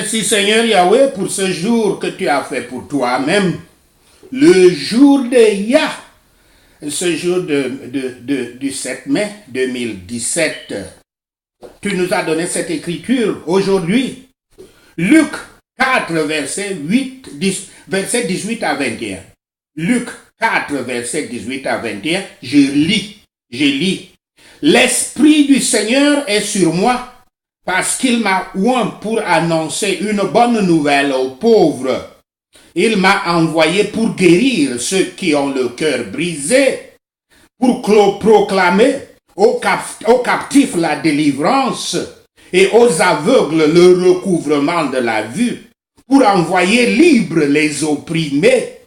Merci Seigneur Yahweh pour ce jour que tu as fait pour toi-même. Le jour de Yah. Ce jour du 7 mai 2017. Tu nous as donné cette écriture aujourd'hui. Luc 4, verset 18 à 21. Luc 4, verset 18 à 21. Je lis. L'Esprit du Seigneur est sur moi, parce qu'il m'a oint pour annoncer une bonne nouvelle aux pauvres. Il m'a envoyé pour guérir ceux qui ont le cœur brisé, pour proclamer aux captifs la délivrance et aux aveugles le recouvrement de la vue, pour envoyer libres les opprimés,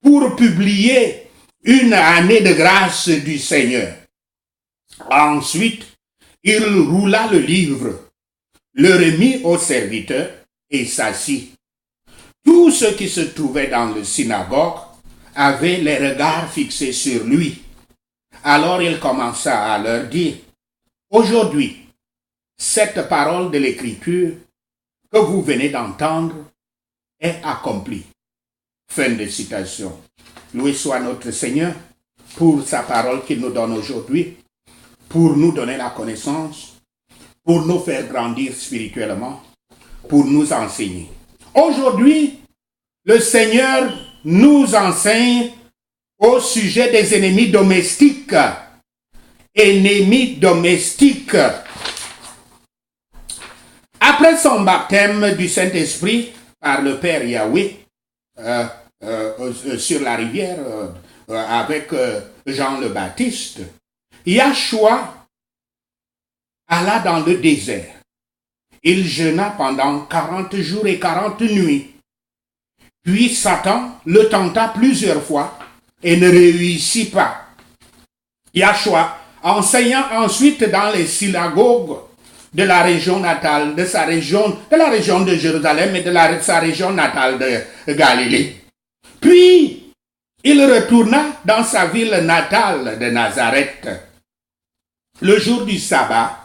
pour publier une année de grâce du Seigneur. Ensuite, il roula le livre, le remit au serviteur et s'assit. Tous ceux qui se trouvaient dans le synagogue avaient les regards fixés sur lui. Alors il commença à leur dire, « Aujourd'hui, cette parole de l'Écriture que vous venez d'entendre est accomplie. » Fin de citation. Loué soit notre Seigneur pour sa parole qu'il nous donne aujourd'hui, pour nous donner la connaissance, pour nous faire grandir spirituellement, pour nous enseigner. Aujourd'hui, le Seigneur nous enseigne au sujet des ennemis domestiques. Ennemis domestiques. Après son baptême du Saint-Esprit par le Père Yahweh sur la rivière avec Jean le Baptiste, Yahshua alla dans le désert. Il jeûna pendant 40 jours et 40 nuits. Puis Satan le tenta plusieurs fois et ne réussit pas. Yahshua, enseignant ensuite dans les synagogues de la région natale, de la région de Jérusalem et de sa région natale de Galilée. Puis, il retourna dans sa ville natale de Nazareth. Le jour du sabbat,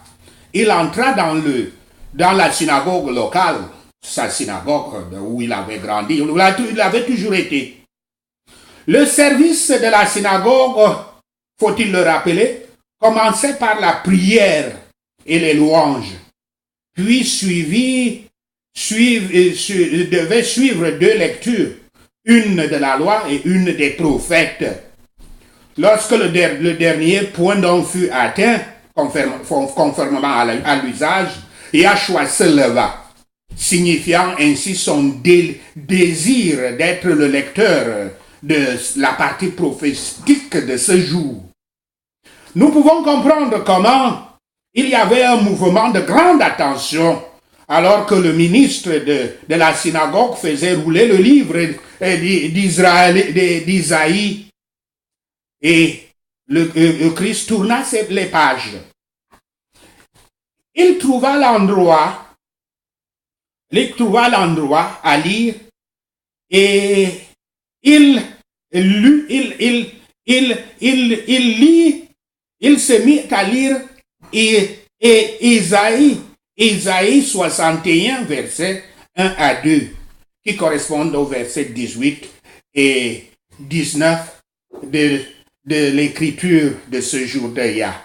il entra dans la synagogue locale, sa synagogue où il avait grandi, où il avait toujours été. Le service de la synagogue, faut-il le rappeler, commençait par la prière et les louanges, puis devait suivre deux lectures, une de la loi et une des prophètes. Lorsque le dernier point d'on fut atteint, conformément à l'usage, Yahshua se leva, signifiant ainsi son désir d'être le lecteur de la partie prophétique de ce jour. Nous pouvons comprendre comment il y avait un mouvement de grande attention alors que le ministre de la synagogue faisait rouler le livre d'Isaïe et le Christ tourna les pages. Il trouva l'endroit à lire et il se mit à lire Isaïe 61, versets 1 à 2, qui correspondent au verset 18 et 19 de l'écriture de ce jour de Yah,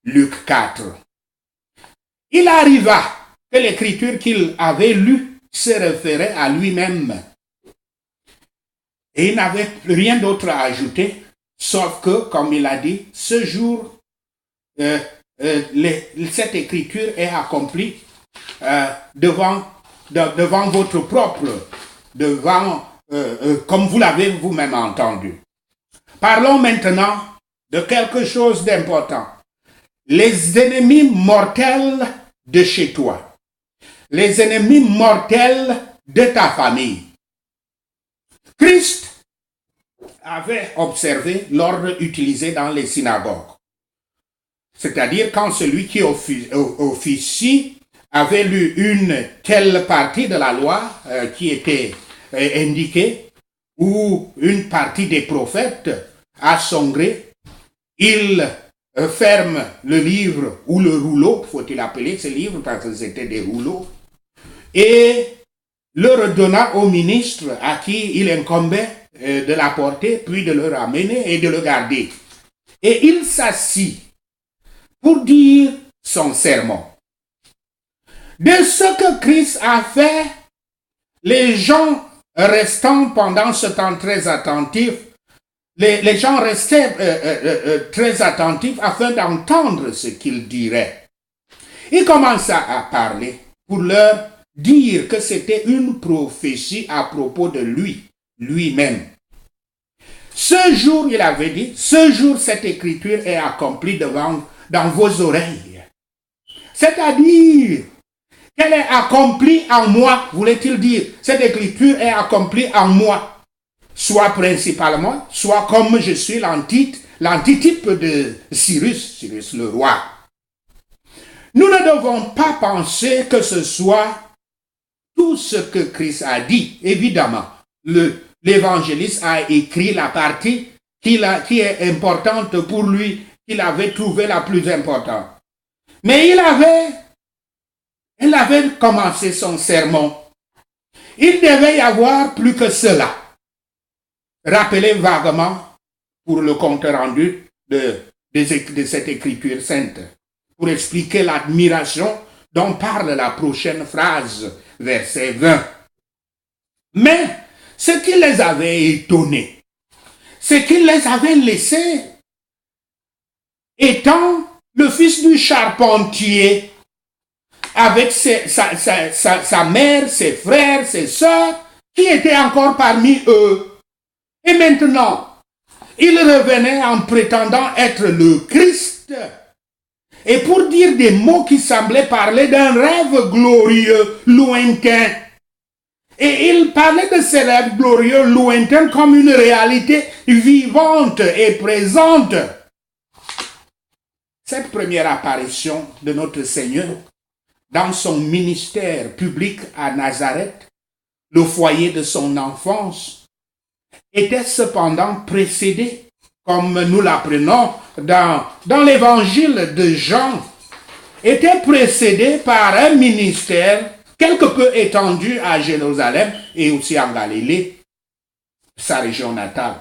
Luc 4. Il arriva que l'écriture qu'il avait lue se référait à lui-même. Et il n'avait rien d'autre à ajouter, sauf que, comme il a dit, ce jour, cette écriture est accomplie devant votre propre, comme vous l'avez vous-même entendu. Parlons maintenant de quelque chose d'important. Les ennemis mortels de chez toi. Les ennemis mortels de ta famille. Christ avait observé l'ordre utilisé dans les synagogues. C'est-à-dire quand celui qui officie avait lu une telle partie de la loi qui était indiquée, ou une partie des prophètes à son gré, il ferme le livre ou le rouleau, faut-il appeler ce livre parce que c'était des rouleaux, et le redonna au ministre à qui il incombait de l'apporter, puis de le ramener et de le garder. Et il s'assit pour dire son sermon. De ce que Christ a fait, les gens restant pendant ce temps très attentifs, les gens restaient très attentifs afin d'entendre ce qu'il dirait. Il commença à parler pour leur dire que c'était une prophétie à propos de lui-même. Ce jour, il avait dit, ce jour, cette écriture est accomplie dans vos oreilles. C'est-à-dire qu'elle est accomplie en moi, voulait-il dire. Cette écriture est accomplie en moi. Soit principalement, soit comme je suis l'antitype de Cyrus le roi. Nous ne devons pas penser que ce soit tout ce que Christ a dit. Évidemment, l'évangéliste a écrit la partie qui est importante pour lui, qu'il avait trouvé la plus importante. Mais il avait commencé son sermon. Il devait y avoir plus que cela. Rappelez vaguement pour le compte rendu de cette écriture sainte, pour expliquer l'admiration dont parle la prochaine phrase, verset 20. Mais ce qui les avait étonnés, ce qui les avait laissés, étant le fils du charpentier, avec sa mère, ses frères, ses sœurs, qui étaient encore parmi eux. Et maintenant, il revenait en prétendant être le Christ, et pour dire des mots qui semblaient parler d'un rêve glorieux, lointain. Et il parlait de ces rêves glorieux, lointains, comme une réalité vivante et présente. Cette première apparition de notre Seigneur dans son ministère public à Nazareth, le foyer de son enfance, était cependant précédée, comme nous l'apprenons dans l'évangile de Jean, était précédée par un ministère quelque peu étendu à Jérusalem et aussi en Galilée, sa région natale.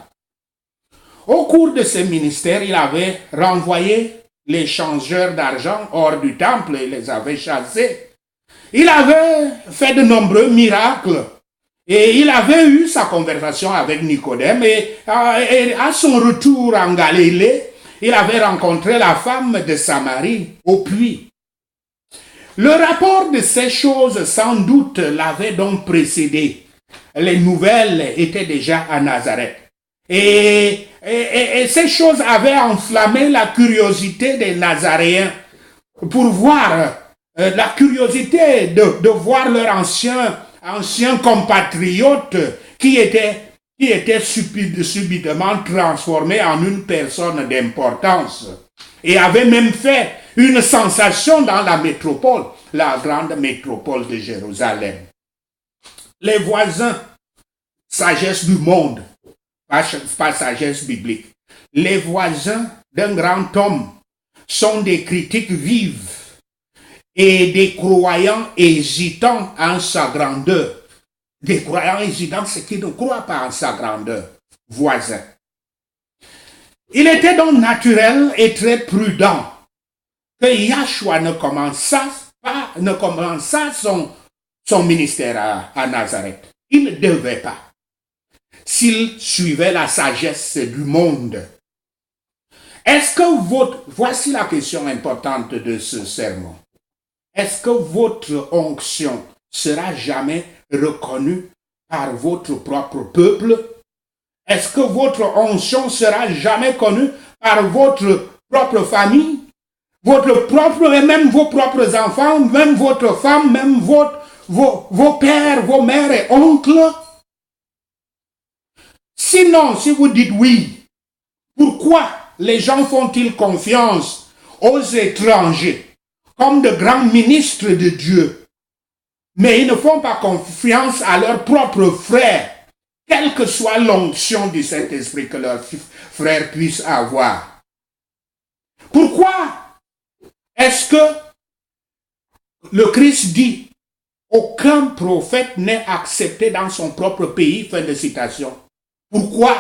Au cours de ce ministère, il avait renvoyé les changeurs d'argent hors du temple et les avait chassés. Il avait fait de nombreux miracles. Et il avait eu sa conversation avec Nicodème et à son retour en Galilée, il avait rencontré la femme de Samarie au puits. Le rapport de ces choses sans doute l'avait donc précédé. Les nouvelles étaient déjà à Nazareth. Et ces choses avaient enflammé la curiosité des Nazaréens pour voir, la curiosité de voir leur ancien compatriote qui était subitement transformé en une personne d'importance et avait même fait une sensation dans la métropole, la grande métropole de Jérusalem. Les voisins, sagesse du monde, pas sagesse biblique, les voisins d'un grand homme sont des critiques vives et des croyants hésitants en sa grandeur. Des croyants hésitants, c'est qui ne croient pas en sa grandeur. Voisins. Il était donc naturel et très prudent que Yahshua ne commença son ministère à Nazareth. Il ne devait pas. S'il suivait la sagesse du monde. Est-ce que voici la question importante de ce sermon. Est-ce que votre onction sera jamais reconnue par votre propre peuple? Est-ce que votre onction sera jamais connue par votre propre famille? Même vos propres enfants, même votre femme, même vos pères, vos mères et oncles? Sinon, si vous dites oui, pourquoi les gens font-ils confiance aux étrangers comme de grands ministres de Dieu, mais ils ne font pas confiance à leurs propres frères, quelle que soit l'onction du Saint-Esprit que leurs frères puissent avoir? Pourquoi est-ce que le Christ dit Aucun prophète n'est accepté dans son propre pays. Fin de citation. Pourquoi?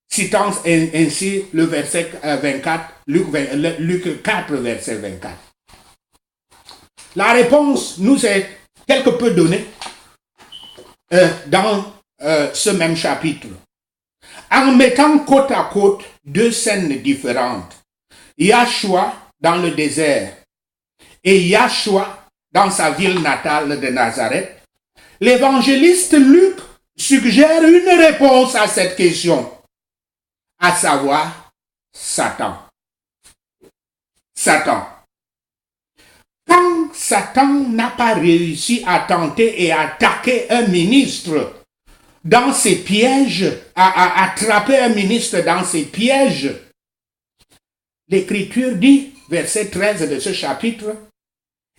Citant ainsi le verset 24, Luc 4, verset 24. La réponse nous est quelque peu donnée dans ce même chapitre. En mettant côte à côte deux scènes différentes, Yahshua dans le désert et Yahshua dans sa ville natale de Nazareth, l'évangéliste Luc suggère une réponse à cette question, à savoir Satan. Satan. Quand Satan n'a pas réussi à tenter et attaquer un ministre dans ses pièges, à attraper un ministre dans ses pièges, l'Écriture dit, verset 13 de ce chapitre,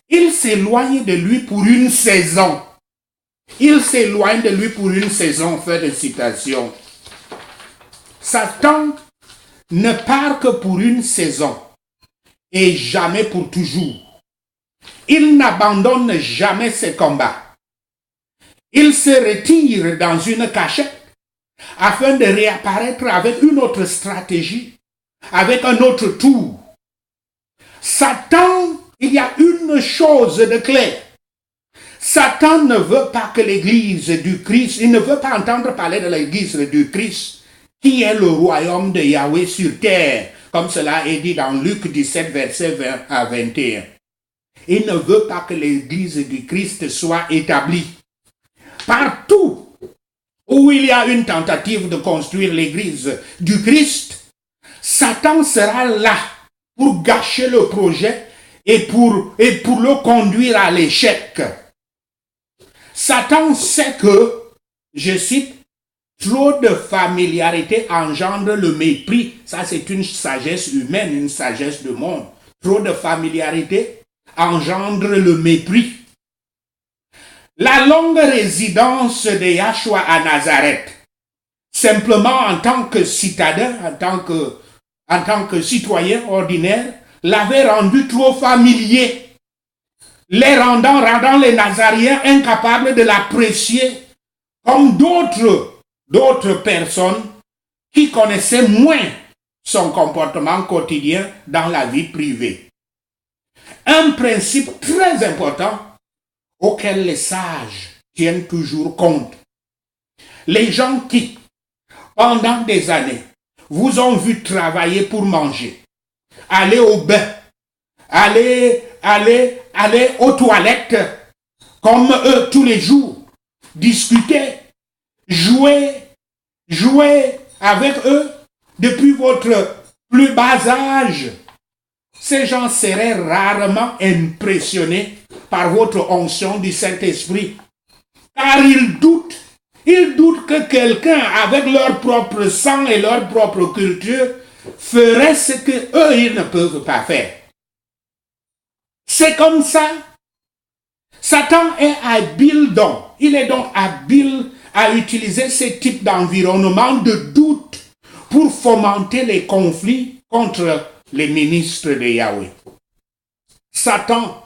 il s'éloigne de lui pour une saison. Il s'éloigne de lui pour une saison, fin de citation. Satan ne part que pour une saison et jamais pour toujours. Il n'abandonne jamais ses combats. Il se retire dans une cachette afin de réapparaître avec une autre stratégie, avec un autre tour. Satan, il y a une chose de clair. Satan ne veut pas que l'Église du Christ, il ne veut pas entendre parler de l'Église du Christ, qui est le royaume de Yahweh sur terre, comme cela est dit dans Luc 17, verset 20 à 21. Il ne veut pas que l'Église du Christ soit établie. Partout où il y a une tentative de construire l'Église du Christ, Satan sera là pour gâcher le projet et pour le conduire à l'échec. Satan sait que, je cite, trop de familiarité engendre le mépris. Ça, c'est une sagesse humaine, une sagesse du monde. Trop de familiarité engendre le mépris. La longue résidence de Yahshua à Nazareth, simplement en tant que citadin, en tant que citoyen ordinaire, l'avait rendu trop familier, rendant les Nazaréens incapables de l'apprécier comme d'autres personnes qui connaissaient moins son comportement quotidien dans la vie privée. Un principe très important auquel les sages tiennent toujours compte. Les gens qui, pendant des années, vous ont vu travailler pour manger, aller au bain, aller aux toilettes comme eux tous les jours, discuter, jouer avec eux depuis votre plus bas âge. Ces gens seraient rarement impressionnés par votre onction du Saint-Esprit, car ils doutent que quelqu'un avec leur propre sang et leur propre culture ferait ce que eux ils ne peuvent pas faire. C'est comme ça. Satan est habile donc. Il est donc habile à utiliser ce type d'environnement de doute pour fomenter les conflits contre les ministres de Yahweh. Satan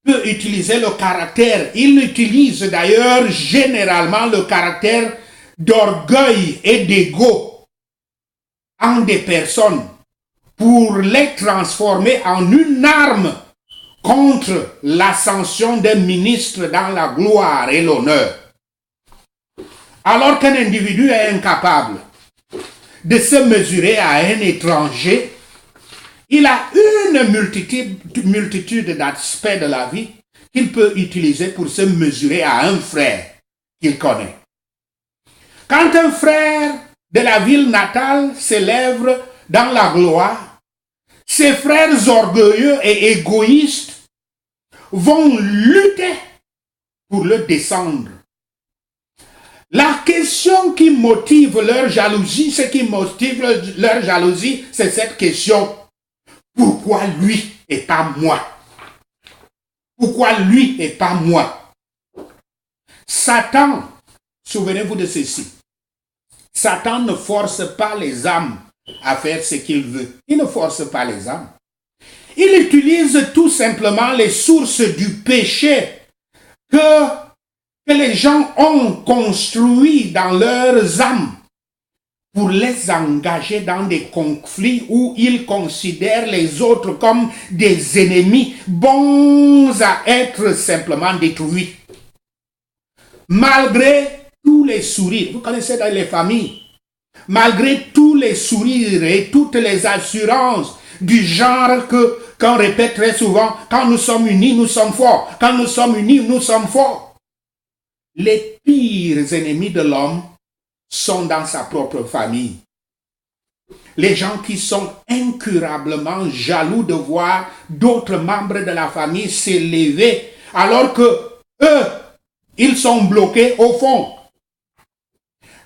peut utiliser le caractère, il utilise d'ailleurs généralement le caractère d'orgueil et d'ego en des personnes pour les transformer en une arme contre l'ascension d'un ministre dans la gloire et l'honneur. Alors qu'un individu est incapable de se mesurer à un étranger, il a une multitude d'aspects de la vie qu'il peut utiliser pour se mesurer à un frère qu'il connaît. Quand un frère de la ville natale s'élève dans la gloire, ses frères orgueilleux et égoïstes vont lutter pour le descendre. La question qui motive leur jalousie, c'est cette question. Pourquoi lui et pas moi? Pourquoi lui et pas moi? Satan, souvenez-vous de ceci, Satan ne force pas les âmes à faire ce qu'il veut. Il ne force pas les âmes. Il utilise tout simplement les sources du péché que les gens ont construit dans leurs âmes pour les engager dans des conflits où ils considèrent les autres comme des ennemis bons à être simplement détruits. Malgré tous les sourires, vous connaissez dans les familles, malgré tous les sourires et toutes les assurances du genre qu'on répète très souvent, quand nous sommes unis, nous sommes forts. Quand nous sommes unis, nous sommes forts. Les pires ennemis de l'homme sont dans sa propre famille. Les gens qui sont incurablement jaloux de voir d'autres membres de la famille s'élever alors que eux, ils sont bloqués au fond.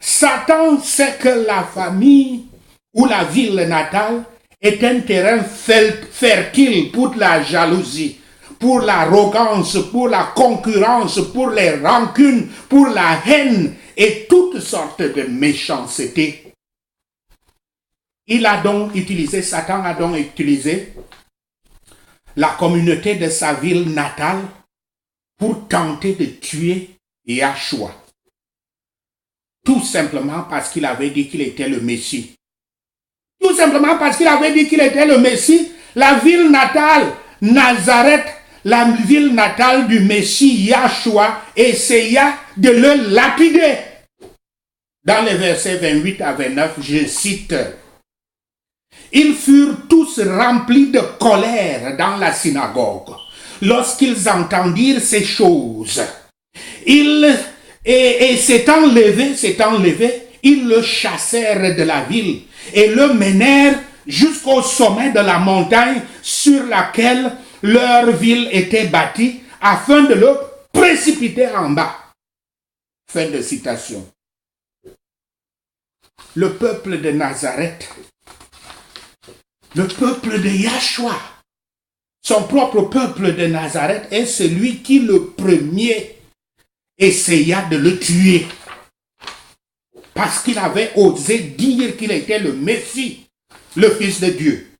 Satan sait que la famille ou la ville natale est un terrain fertile pour la jalousie, pour l'arrogance, pour la concurrence, pour les rancunes, pour la haine et toutes sortes de méchanceté. Satan a donc utilisé la communauté de sa ville natale pour tenter de tuer Yahshua. Tout simplement parce qu'il avait dit qu'il était le Messie. Tout simplement parce qu'il avait dit qu'il était le Messie, la ville natale, Nazareth, la ville natale du Messie Yahshua, essaya de le lapider. Dans les versets 28 à 29, je cite, « Ils furent tous remplis de colère dans la synagogue lorsqu'ils entendirent ces choses. Et s'étant levés, ils le chassèrent de la ville et le menèrent jusqu'au sommet de la montagne sur laquelle leur ville était bâtie, afin de le précipiter en bas. » Fin de citation. Le peuple de Nazareth, le peuple de Yahshua, son propre peuple de Nazareth est celui qui le premier essaya de le tuer. Parce qu'il avait osé dire qu'il était le Messie, le Fils de Dieu.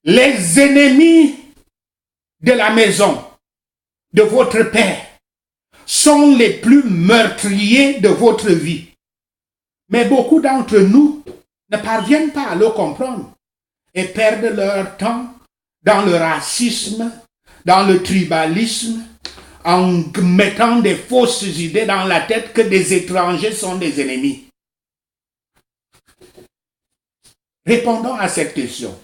Les ennemis de la maison de votre Père sont les plus meurtriers de votre vie. Mais beaucoup d'entre nous ne parviennent pas à le comprendre et perdent leur temps dans le racisme, dans le tribalisme, en mettant des fausses idées dans la tête que des étrangers sont des ennemis. Répondons à cette question.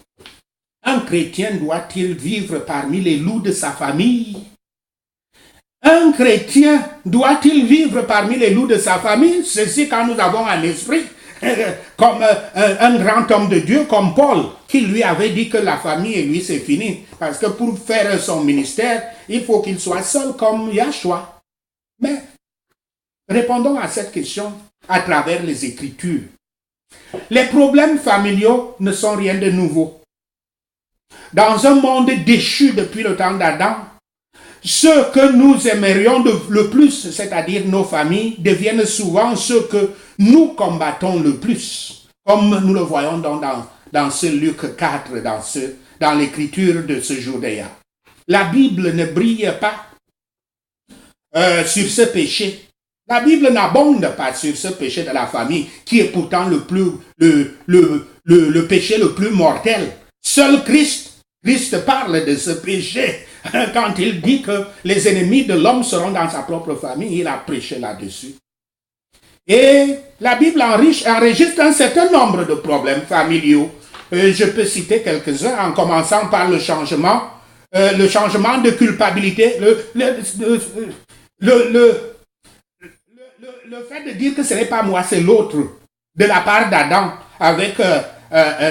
Un chrétien doit-il vivre parmi les loups de sa famille? Un chrétien doit-il vivre parmi les loups de sa famille? Ceci quand nous avons un esprit comme un grand homme de Dieu comme Paul, qui lui avait dit que la famille et lui c'est fini. Parce que pour faire son ministère, il faut qu'il soit seul comme Yahshua. Mais répondons à cette question à travers les Écritures. Les problèmes familiaux ne sont rien de nouveau. Dans un monde déchu depuis le temps d'Adam, ceux que nous aimerions le plus, c'est-à-dire nos familles, deviennent souvent ceux que nous combattons le plus, comme nous le voyons dans ce Luc 4, dans l'écriture de ce jour d'hier. La Bible ne brille pas sur ce péché. La Bible n'abonde pas sur ce péché de la famille, qui est pourtant le péché le plus mortel. Seul Christ parle de ce péché. Quand il dit que les ennemis de l'homme seront dans sa propre famille, il a prêché là-dessus. Et la Bible enregistre un certain nombre de problèmes familiaux. Je peux citer quelques-uns, en commençant par le changement de culpabilité, le fait de dire que ce n'est pas moi, c'est l'autre, de la part d'Adam avec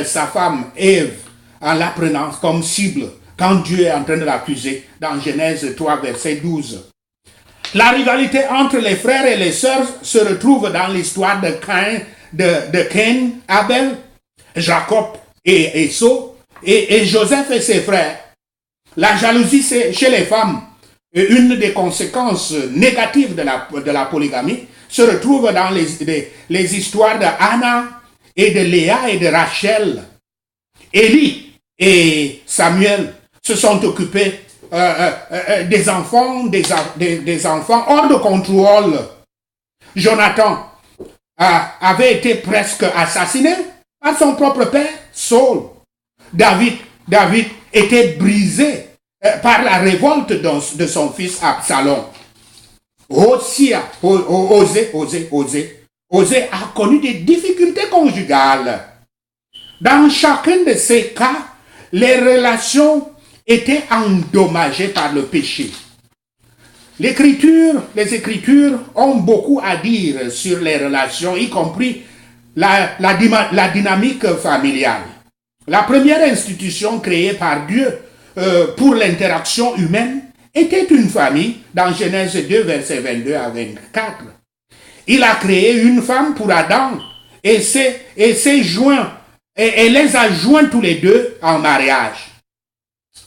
sa femme Ève, en la prenant comme cible, quand Dieu est en train de l'accuser, dans Genèse 3, verset 12. La rivalité entre les frères et les sœurs se retrouve dans l'histoire de Caïn, Abel, Jacob et Esau, et Joseph et ses frères. La jalousie chez les femmes, une des conséquences négatives de la polygamie, se retrouve dans les histoires de Anna et de Léa et de Rachel. Élie et Samuel se sont occupés des enfants hors de contrôle. Jonathan avait été presque assassiné par son propre père, Saul. David était brisé par la révolte de son fils Absalom. Osée a connu des difficultés conjugales. Dans chacun de ces cas, les relations étaient endommagées par le péché. Les Écritures ont beaucoup à dire sur les relations, y compris la dynamique familiale. La première institution créée par Dieu pour l'interaction humaine était une famille, dans Genèse 2, versets 22 à 24. Il a créé une femme pour Adam et les a joints tous les deux en mariage.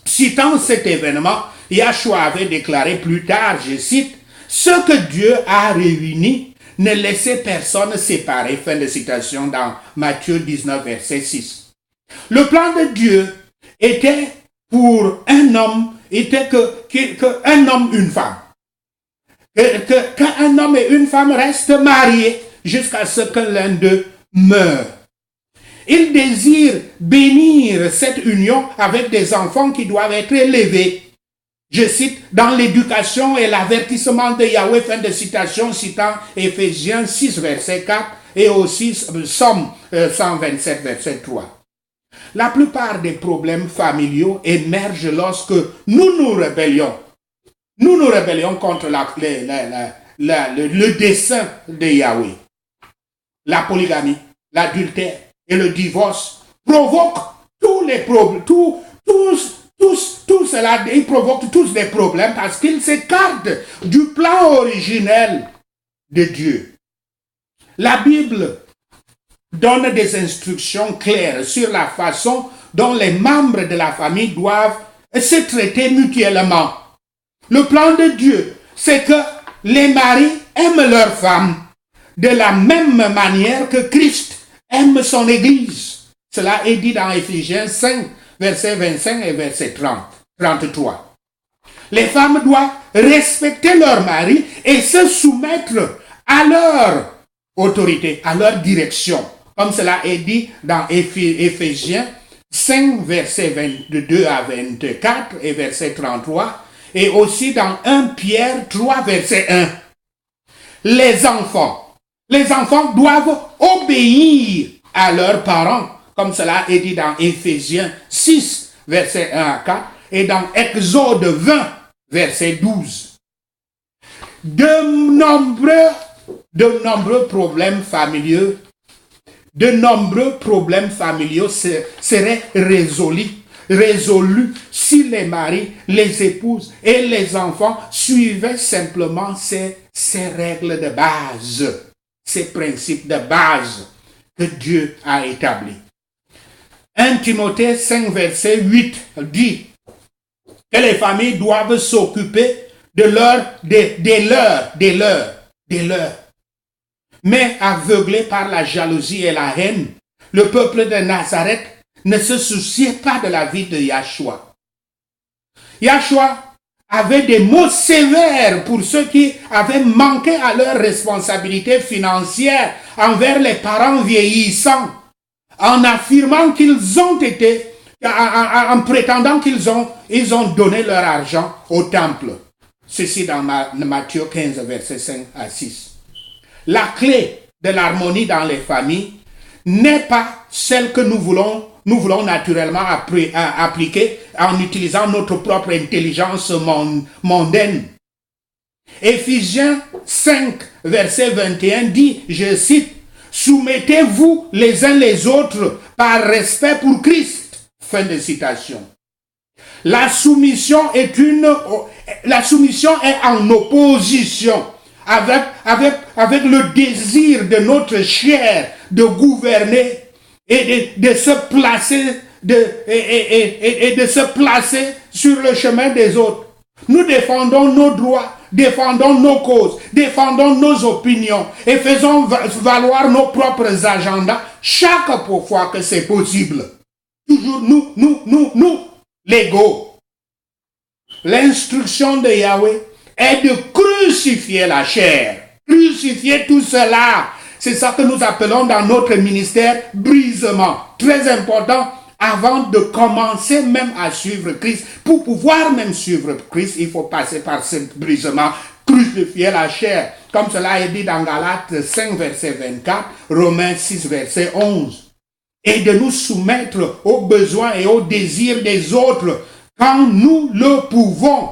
Citant cet événement, Yahshua avait déclaré plus tard, je cite, « Ce que Dieu a réuni, ne laissez personne séparer », fin de citation dans Matthieu 19, verset 6. Le plan de Dieu était pour un homme, qu'un homme, une femme. Qu'un homme et une femme restent mariés jusqu'à ce que l'un d'eux meure. Il désire bénir cette union avec des enfants qui doivent être élevés. Je cite, dans l'éducation et l'avertissement de Yahweh, fin de citation, citant Éphésiens 6, verset 4 et aussi Psaume 127, verset 3. La plupart des problèmes familiaux émergent lorsque nous nous rébellions. Nous nous rébellions contre le dessein de Yahweh. La polygamie, l'adultère et le divorce provoquent tous les problèmes, tout cela, ils provoquent tous des problèmes parce qu'ils s'écartent du plan originel de Dieu. La Bible donne des instructions claires sur la façon dont les membres de la famille doivent se traiter mutuellement. Le plan de Dieu, c'est que les maris aiment leurs femmes de la même manière que Christ aime son Église. Cela est dit dans Éphésiens 5, verset 25 et verset 33. Les femmes doivent respecter leur mari et se soumettre à leur autorité, à leur direction. Comme cela est dit dans Éphésiens 5, verset 22 à 24 et verset 33. Et aussi dans 1 Pierre 3, verset 1. Les enfants doivent obéir à leurs parents, comme cela est dit dans Éphésiens 6, verset 1 à 4, et dans Exode 20, verset 12. De nombreux problèmes familiaux seraient résolus si les maris, les épouses et les enfants suivaient simplement ces règles de base, ces principes de base que Dieu a établis. 1 Timothée 5, verset 8 dit que les familles doivent s'occuper des leurs. Mais aveuglés par la jalousie et la haine, le peuple de Nazareth ne se souciait pas de la vie de Yahshua. Yahshua avait des mots sévères pour ceux qui avaient manqué à leurs responsabilités financières envers les parents vieillissants, en affirmant qu'ils ont été, en prétendant qu'ils ont donné leur argent au temple. Ceci dans Matthieu 15, verset 5 à 6. La clé de l'harmonie dans les familles n'est pas celle que nous voulons naturellement appliquer en utilisant notre propre intelligence mondaine. Éphésiens 5, verset 21 dit, je cite, « Soumettez-vous les uns les autres par respect pour Christ. » Fin de citation. La soumission est en opposition avec le désir de notre chair de gouverner et de se placer sur le chemin des autres. Nous défendons nos droits, défendons nos causes, défendons nos opinions et faisons valoir nos propres agendas chaque fois que c'est possible. Toujours nous, l'ego. l'instruction de Yahweh est de crucifier la chair. Crucifier tout cela. C'est ça que nous appelons dans notre ministère brisement. Très important, avant de commencer même à suivre Christ. Pour pouvoir même suivre Christ, il faut passer par ce brisement. Crucifier la chair. Comme cela est dit dans Galates 5, verset 24, Romains 6, verset 11. Et de nous soumettre aux besoins et aux désirs des autres quand nous le pouvons.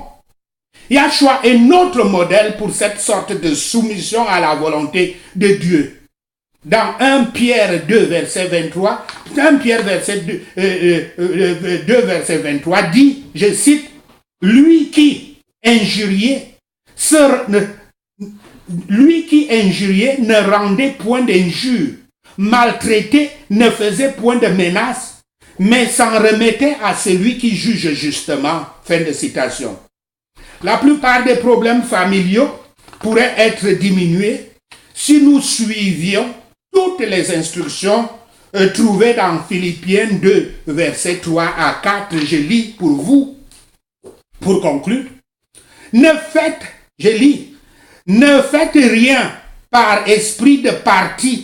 Yahshua est notre modèle pour cette sorte de soumission à la volonté de Dieu. Dans 1 Pierre 2, verset 23, 1 Pierre verset 2, verset 23 dit, je cite, « Lui qui injuriait ne rendait point d'injure, maltraité ne faisait point de menace, mais s'en remettait à celui qui juge justement. » Fin de citation. La plupart des problèmes familiaux pourraient être diminués si nous suivions toutes les instructions trouvées dans Philippiens 2, versets 3 à 4. Je lis pour vous, pour conclure. Ne faites rien par esprit de parti